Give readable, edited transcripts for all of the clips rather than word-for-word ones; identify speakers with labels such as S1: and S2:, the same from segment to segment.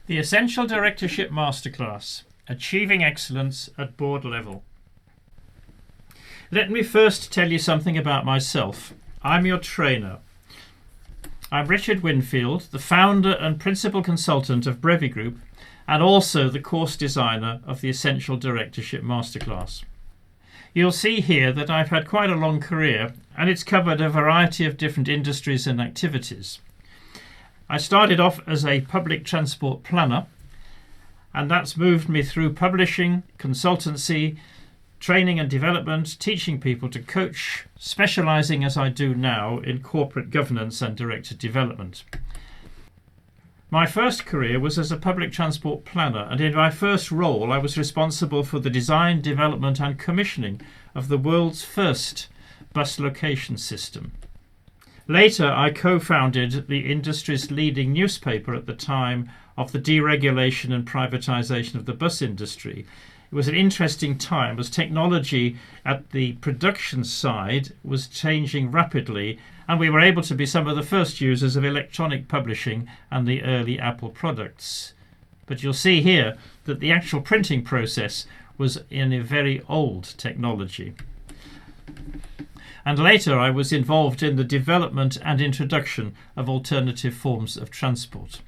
S1: The Essential Directorship Masterclass, Achieving Excellence at Board Level. Let me first tell you something about myself. I'm your trainer. I'm Richard Winfield, the founder and principal consultant of Brefi Group, and also the course designer of the Essential Directorship Masterclass. You'll see here that I've had quite a long career, and it's covered a variety of different industries and activities. I started off as a public transport planner, and that's moved me through publishing, consultancy, training and development, teaching people to coach, specialising as I do now in corporate governance and director development. My first career was as a public transport planner, and in my first role I was responsible for the design, development and commissioning of the world's first bus location system. Later, I co-founded the industry's leading newspaper at the time of the deregulation and privatisation of the bus industry. It was an interesting time as technology at the production side was changing rapidly, and we were able to be some of the first users of electronic publishing and the early Apple products. But you'll see here that the actual printing process was in a very old technology. And later I was involved in the development and introduction of alternative forms of transport.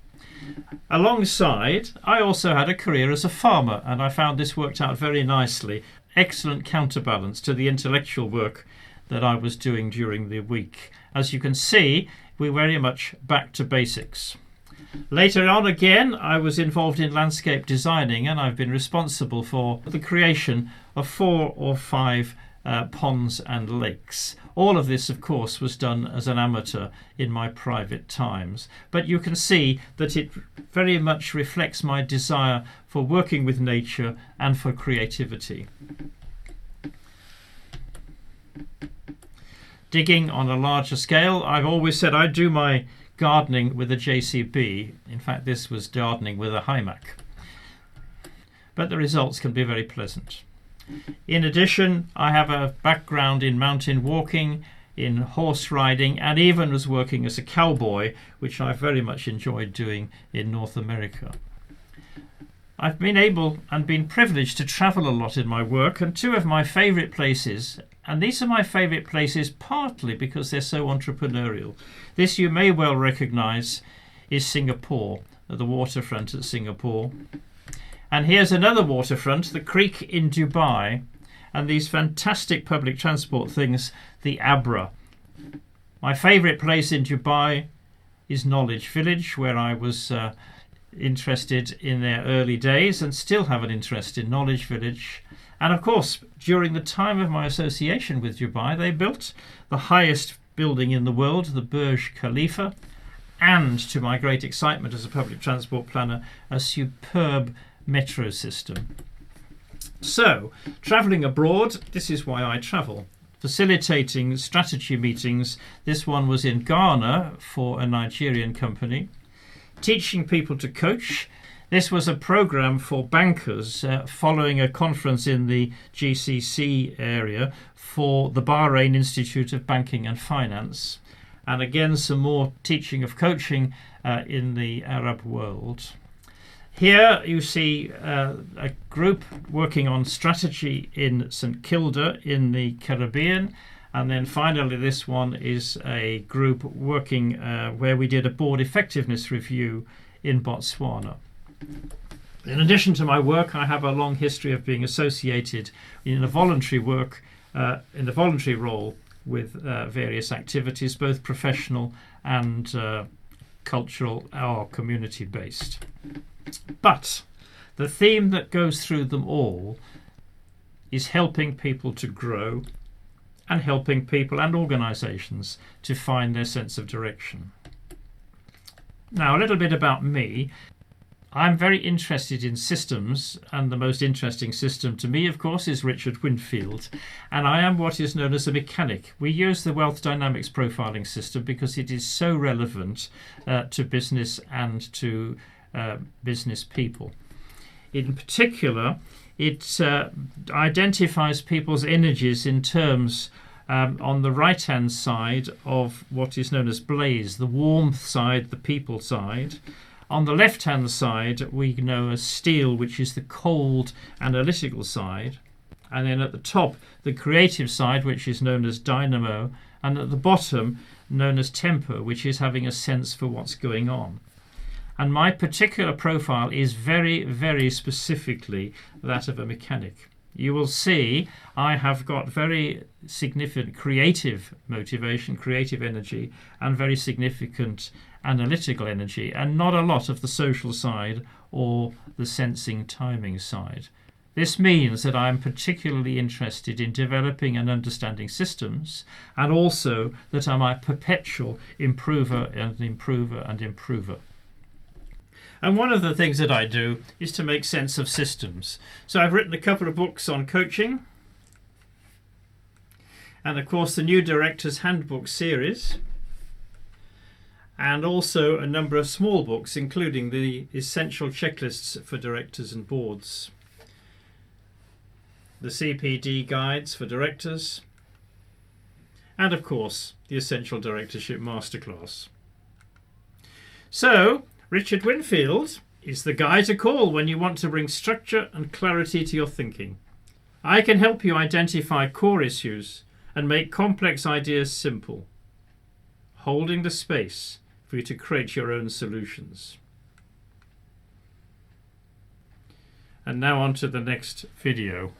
S1: Alongside, I also had a career as a farmer, and I found this worked out very nicely. Excellent counterbalance to the intellectual work that I was doing during the week. As you can see, we're very much back to basics. Later on again, I was involved in landscape designing, and I've been responsible for the creation of 4 or 5 ponds and lakes. All of this, of course, was done as an amateur in my private times. But you can see that it very much reflects my desire for working with nature and for creativity. Digging on a larger scale, I've always said I do my gardening with a JCB. In fact, this was gardening with a hallmark. But the results can be very pleasant. In addition, I have a background in mountain walking, in horse riding, and even was working as a cowboy, which I very much enjoyed doing in North America. I've been able and been privileged to travel a lot in my work, and 2 of my favourite places, and these are my favourite places partly because they're so entrepreneurial. This you may well recognise is Singapore, the waterfront at Singapore. And here's another waterfront, the creek in Dubai, and these fantastic public transport things, the Abra. My favourite place in Dubai is Knowledge Village, where I was interested in their early days and still have an interest in Knowledge Village. And of course, during the time of my association with Dubai, they built the highest building in the world, the Burj Khalifa, and, to my great excitement as a public transport planner, a superb metro system. So, travelling abroad, this is why I travel. Facilitating strategy meetings, this one was in Ghana for a Nigerian company. Teaching people to coach, this was a programme for bankers following a conference in the GCC area for the Bahrain Institute of Banking and Finance. And again, some more teaching of coaching in the Arab world. Here you see a group working on strategy in St Kilda in the Caribbean, and then finally this one is a group working where we did a board effectiveness review in Botswana. In addition to my work, I have a long history of being associated in a voluntary work, in a voluntary role with various activities, both professional and cultural or community based. But the theme that goes through them all is helping people to grow and helping people and organisations to find their sense of direction. Now, a little bit about me. I'm very interested in systems, and the most interesting system to me, of course, is Richard Winfield, and I am what is known as a mechanic. We use the wealth dynamics profiling system because it is so relevant to business and to business people. In particular, it identifies people's energies in terms on the right-hand side of what is known as blaze, the warmth side, the people side. On the left-hand side, we know as steel, which is the cold analytical side. And then at the top, the creative side, which is known as dynamo. And at the bottom, known as tempo, which is having a sense for what's going on. And my particular profile is very, very specifically that of a mechanic. You will see I have got very significant creative motivation, creative energy, and very significant analytical energy, and not a lot of the social side or the sensing timing side. This means that I'm particularly interested in developing and understanding systems, and also that I'm a perpetual improver and improver and improver. And one of the things that I do is to make sense of systems. So I've written a couple of books on coaching, and of course the New Director's Handbook series, and also a number of small books, including the Essential Checklists for Directors and Boards, the CPD Guides for Directors, and of course the Essential Directorship Masterclass. So Richard Winfield is the guy to call when you want to bring structure and clarity to your thinking. I can help you identify core issues and make complex ideas simple, holding the space for you to create your own solutions. And now on to the next video.